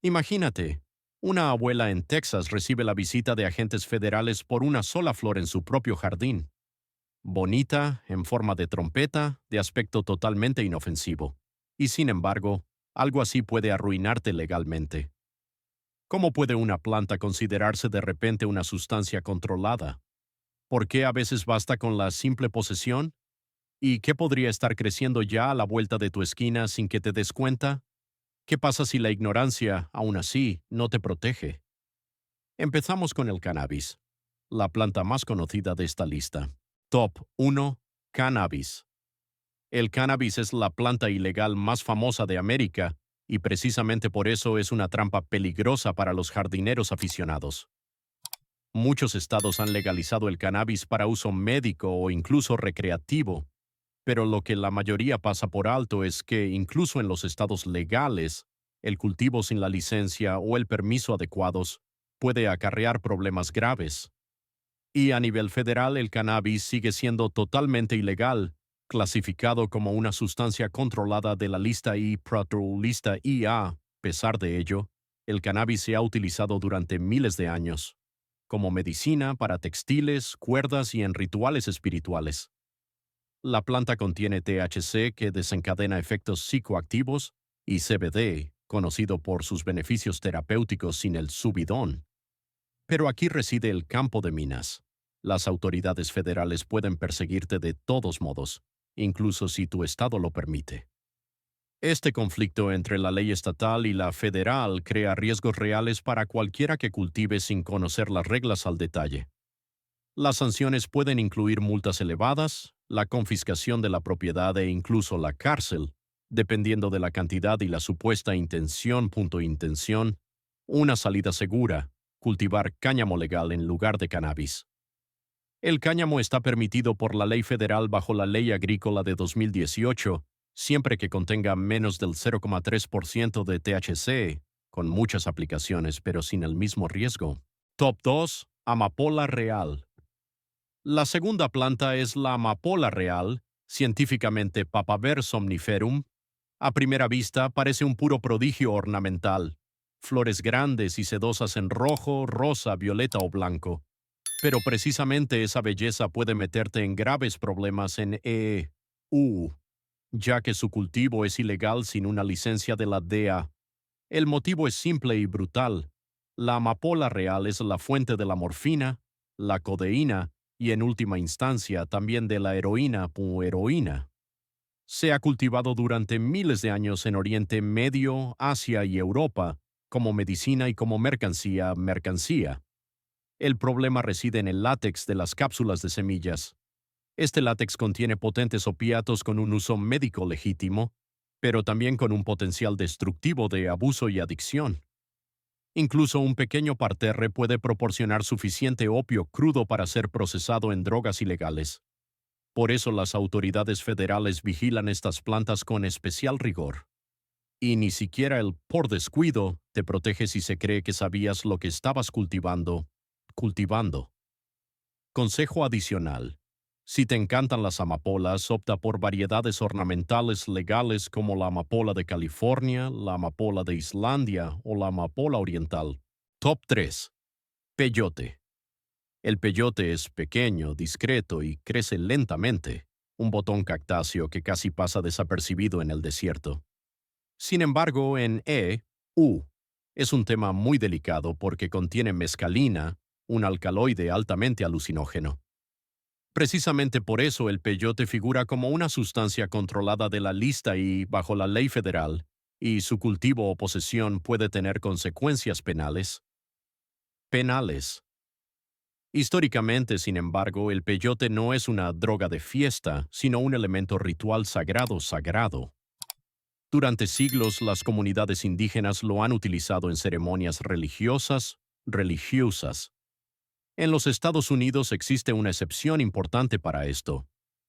Imagínate, una abuela en Texas recibe la visita de agentes federales por una sola flor en su propio jardín. Bonita, en forma de trompeta, de aspecto totalmente inofensivo. Y sin embargo, algo así puede arruinarte legalmente. ¿Cómo puede una planta considerarse de repente una sustancia controlada? ¿Por qué a veces basta con la simple posesión? ¿Y qué podría estar creciendo ya a la vuelta de tu esquina sin que te des cuenta? ¿Qué pasa si la ignorancia, aún así, no te protege? Empezamos con el cannabis, la planta más conocida de esta lista. Top 1. Cannabis. El cannabis es la planta ilegal más famosa de América y precisamente por eso es una trampa peligrosa para los jardineros aficionados. Muchos estados han legalizado el cannabis para uso médico o incluso recreativo, pero lo que la mayoría pasa por alto es que incluso en los estados legales, el cultivo sin la licencia o el permiso adecuados puede acarrear problemas graves. Y a nivel federal el cannabis sigue siendo totalmente ilegal, clasificado como una sustancia controlada de la lista lista IA. A pesar de ello, el cannabis se ha utilizado durante miles de años, como medicina para textiles, cuerdas y en rituales espirituales. La planta contiene THC que desencadena efectos psicoactivos y CBD, conocido por sus beneficios terapéuticos sin el subidón. Pero aquí reside el campo de minas. Las autoridades federales pueden perseguirte de todos modos, incluso si tu estado lo permite. Este conflicto entre la ley estatal y la federal crea riesgos reales para cualquiera que cultive sin conocer las reglas al detalle. Las sanciones pueden incluir multas elevadas, la confiscación de la propiedad e incluso la cárcel, dependiendo de la cantidad y la supuesta intención. Intención, una salida segura, cultivar cáñamo legal en lugar de cannabis. El cáñamo está permitido por la ley federal bajo la Ley Agrícola de 2018, siempre que contenga menos del 0,3% de THC, con muchas aplicaciones pero sin el mismo riesgo. Top 2. Amapola real. La segunda planta es la amapola real, científicamente Papaver somniferum. A primera vista parece un puro prodigio ornamental. Flores grandes y sedosas en rojo, rosa, violeta o blanco. Pero precisamente esa belleza puede meterte en graves problemas en EU, ya que su cultivo es ilegal sin una licencia de la DEA. El motivo es simple y brutal. La amapola real es la fuente de la morfina, la codeína y en última instancia también de la heroína o heroína. Se ha cultivado durante miles de años en Oriente Medio, Asia y Europa, como medicina y como mercancía. El problema reside en el látex de las cápsulas de semillas. Este látex contiene potentes opiatos con un uso médico legítimo, pero también con un potencial destructivo de abuso y adicción. Incluso un pequeño parterre puede proporcionar suficiente opio crudo para ser procesado en drogas ilegales. Por eso las autoridades federales vigilan estas plantas con especial rigor. Y ni siquiera el por descuido te protege si se cree que sabías lo que estabas cultivando. Consejo adicional. Si te encantan las amapolas, opta por variedades ornamentales legales como la amapola de California, la amapola de Islandia o la amapola oriental. Top 3. Peyote. El peyote es pequeño, discreto y crece lentamente, un botón cactáceo que casi pasa desapercibido en el desierto. Sin embargo, en EU, es un tema muy delicado porque contiene mescalina, un alcaloide altamente alucinógeno. Precisamente por eso el peyote figura como una sustancia controlada de la lista y bajo la ley federal, y su cultivo o posesión puede tener consecuencias penales. Penales. Históricamente, sin embargo, el peyote no es una droga de fiesta, sino un elemento ritual sagrado. Durante siglos, las comunidades indígenas lo han utilizado en ceremonias religiosas. En los Estados Unidos existe una excepción importante para esto.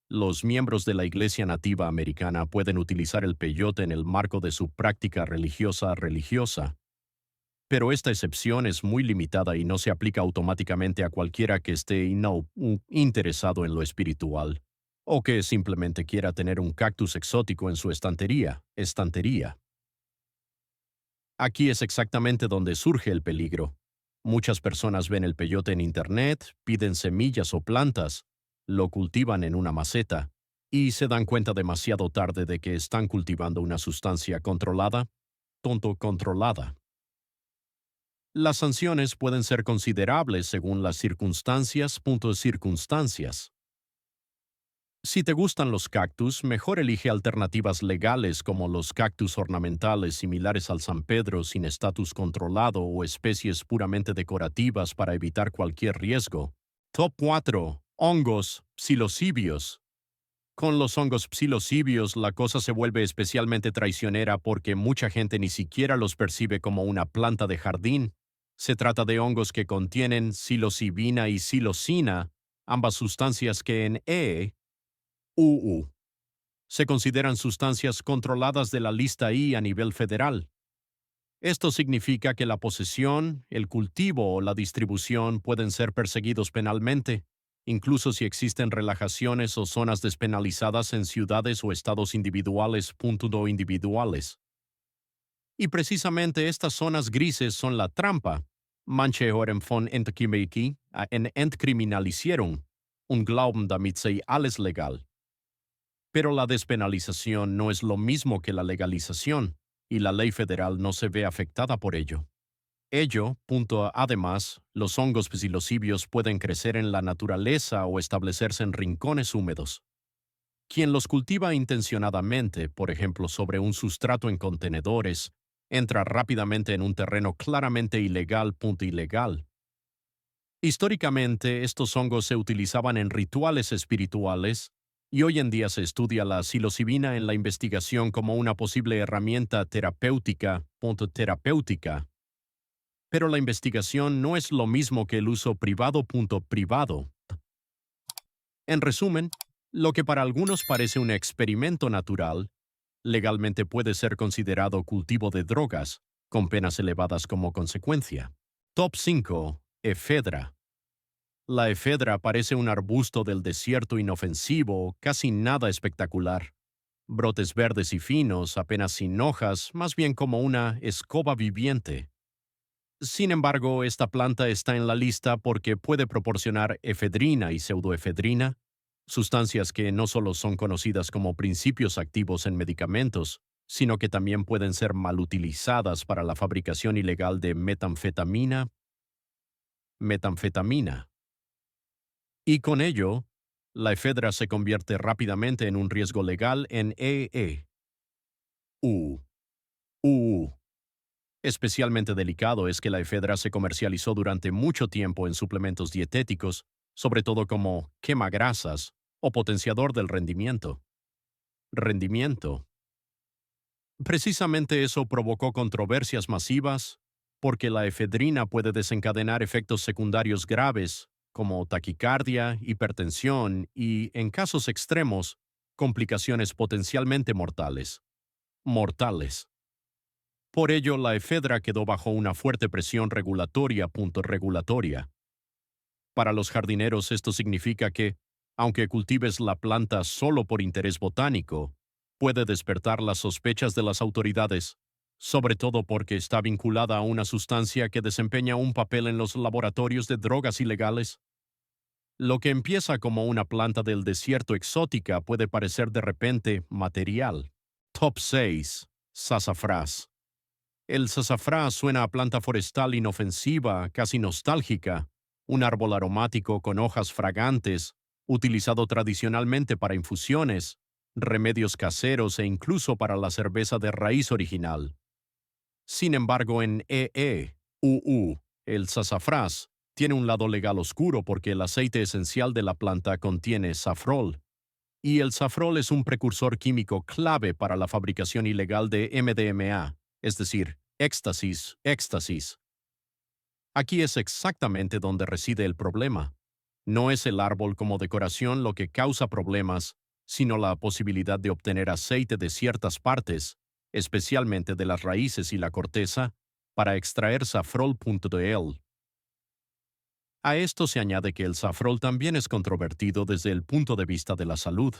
Los miembros de la Iglesia Nativa Americana pueden utilizar el peyote en el marco de su práctica religiosa. Pero esta excepción es muy limitada y no se aplica automáticamente a cualquiera que esté interesado en lo espiritual, o que simplemente quiera tener un cactus exótico en su estantería. Aquí es exactamente donde surge el peligro. Muchas personas ven el peyote en Internet, piden semillas o plantas, lo cultivan en una maceta y se dan cuenta demasiado tarde de que están cultivando una sustancia controlada, tonto controlada. Las sanciones pueden ser considerables según las circunstancias, circunstancias. Si te gustan los cactus, mejor elige alternativas legales como los cactus ornamentales similares al San Pedro sin estatus controlado o especies puramente decorativas para evitar cualquier riesgo. Top 4. Hongos psilocibios. Con los hongos psilocibios la cosa se vuelve especialmente traicionera porque mucha gente ni siquiera los percibe como una planta de jardín. Se trata de hongos que contienen psilocibina y psilocina, ambas sustancias que en EU se consideran sustancias controladas de la lista I a nivel federal. Esto significa que la posesión, el cultivo o la distribución pueden ser perseguidos penalmente, incluso si existen relajaciones o zonas despenalizadas en ciudades o estados individuales. Individuales. Y precisamente estas zonas grises son la trampa. Manche haben von Entkrimiki en Entkriminalisierung und glauben damit sei alles legal. Pero la despenalización no es lo mismo que la legalización, y la ley federal no se ve afectada por ello. Además, los hongos psilocibios pueden crecer en la naturaleza o establecerse en rincones húmedos. Quien los cultiva intencionadamente, por ejemplo sobre un sustrato en contenedores, entra rápidamente en un terreno claramente ilegal. Ilegal. Históricamente, estos hongos se utilizaban en rituales espirituales, y hoy en día se estudia la psilocibina en la investigación como una posible herramienta terapéutica. Terapéutica. Pero la investigación no es lo mismo que el uso privado. Privado. En resumen, lo que para algunos parece un experimento natural, legalmente puede ser considerado cultivo de drogas, con penas elevadas como consecuencia. Top 5. Efedra. La efedra parece un arbusto del desierto inofensivo, casi nada espectacular. Brotes verdes y finos, apenas sin hojas, más bien como una escoba viviente. Sin embargo, esta planta está en la lista porque puede proporcionar efedrina y pseudoefedrina, sustancias que no solo son conocidas como principios activos en medicamentos, sino que también pueden ser mal utilizadas para la fabricación ilegal de metanfetamina. Y con ello, la efedra se convierte rápidamente en un riesgo legal en EU. Especialmente delicado es que la efedra se comercializó durante mucho tiempo en suplementos dietéticos, sobre todo como quemagrasas o potenciador del rendimiento. Rendimiento. Precisamente eso provocó controversias masivas, porque la efedrina puede desencadenar efectos secundarios graves, como taquicardia, hipertensión y, en casos extremos, complicaciones potencialmente mortales. Mortales. Por ello, la efedra quedó bajo una fuerte presión regulatoria. Regulatoria. Para los jardineros esto significa que, aunque cultives la planta solo por interés botánico, puede despertar las sospechas de las autoridades, sobre todo porque está vinculada a una sustancia que desempeña un papel en los laboratorios de drogas ilegales. Lo que empieza como una planta del desierto exótica puede parecer de repente material. Top 6. Sasafrás. El sasafrás suena a planta forestal inofensiva, casi nostálgica, un árbol aromático con hojas fragantes, utilizado tradicionalmente para infusiones, remedios caseros e incluso para la cerveza de raíz original. Sin embargo, en el sasafrás tiene un lado legal oscuro porque el aceite esencial de la planta contiene safrol, y el safrol es un precursor químico clave para la fabricación ilegal de MDMA, es decir, éxtasis. Aquí es exactamente donde reside el problema. No es el árbol como decoración lo que causa problemas, sino la posibilidad de obtener aceite de ciertas partes, especialmente de las raíces y la corteza, para extraer safrol. A esto se añade que el safrol también es controvertido desde el punto de vista de la salud.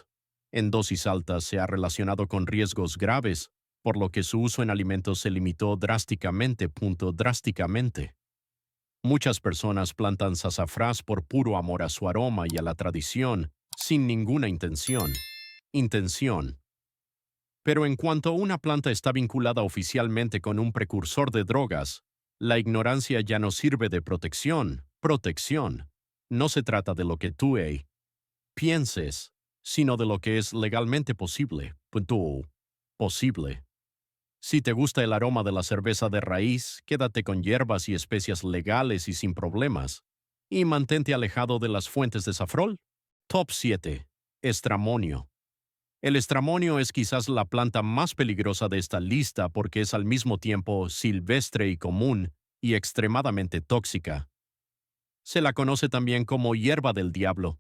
En dosis altas se ha relacionado con riesgos graves, por lo que su uso en alimentos se limitó drásticamente. Drásticamente. Muchas personas plantan sazafrás por puro amor a su aroma y a la tradición, sin ninguna intención. Pero en cuanto una planta está vinculada oficialmente con un precursor de drogas, la ignorancia ya no sirve de protección. No se trata de lo que tú pienses, sino de lo que es legalmente posible. Posible. Si te gusta el aroma de la cerveza de raíz, quédate con hierbas y especias legales y sin problemas. Y mantente alejado de las fuentes de safrol. Top 7. Estramonio. El estramonio es quizás la planta más peligrosa de esta lista porque es al mismo tiempo silvestre y común y extremadamente tóxica. Se la conoce también como hierba del diablo.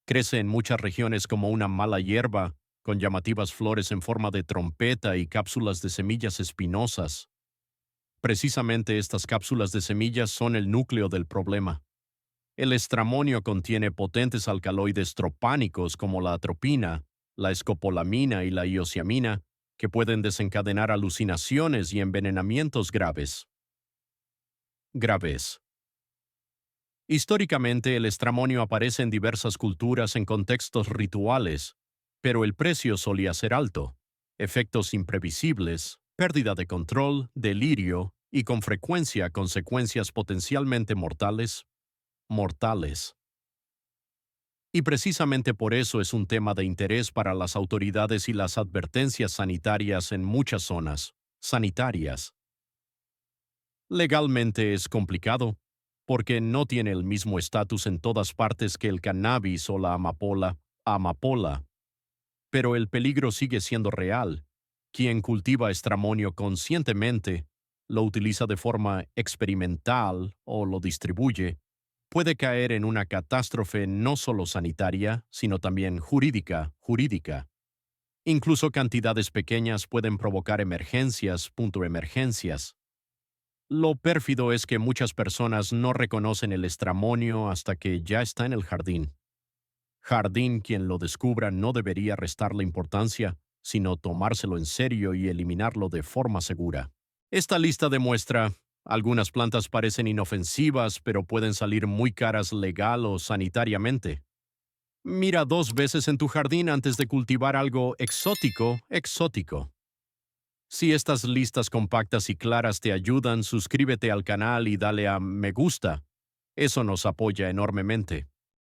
Crece en muchas regiones como una mala hierba, con llamativas flores en forma de trompeta y cápsulas de semillas espinosas. Precisamente estas cápsulas de semillas son el núcleo del problema. El estramonio contiene potentes alcaloides tropánicos como la atropina, la escopolamina y la iosiamina, que pueden desencadenar alucinaciones y envenenamientos graves. Históricamente, el estramonio aparece en diversas culturas en contextos rituales, pero el precio solía ser alto. Efectos imprevisibles, pérdida de control, delirio y con frecuencia consecuencias potencialmente mortales. Y precisamente por eso es un tema de interés para las autoridades y las advertencias sanitarias en muchas zonas sanitarias. Legalmente es complicado, porque no tiene el mismo estatus en todas partes que el cannabis o la amapola, pero el peligro sigue siendo real. Quien cultiva estramonio conscientemente, lo utiliza de forma experimental o lo distribuye, puede caer en una catástrofe no solo sanitaria, sino también jurídica. Incluso cantidades pequeñas pueden provocar emergencias. Lo pérfido es que muchas personas no reconocen el estramonio hasta que ya está en el jardín. Quien lo descubra no debería restarle importancia, sino tomárselo en serio y eliminarlo de forma segura. Esta lista demuestra, algunas plantas parecen inofensivas, pero pueden salir muy caras legal o sanitariamente. Mira 2 veces en tu jardín antes de cultivar algo exótico. Si estas listas compactas y claras te ayudan, suscríbete al canal y dale a me gusta. Eso nos apoya enormemente.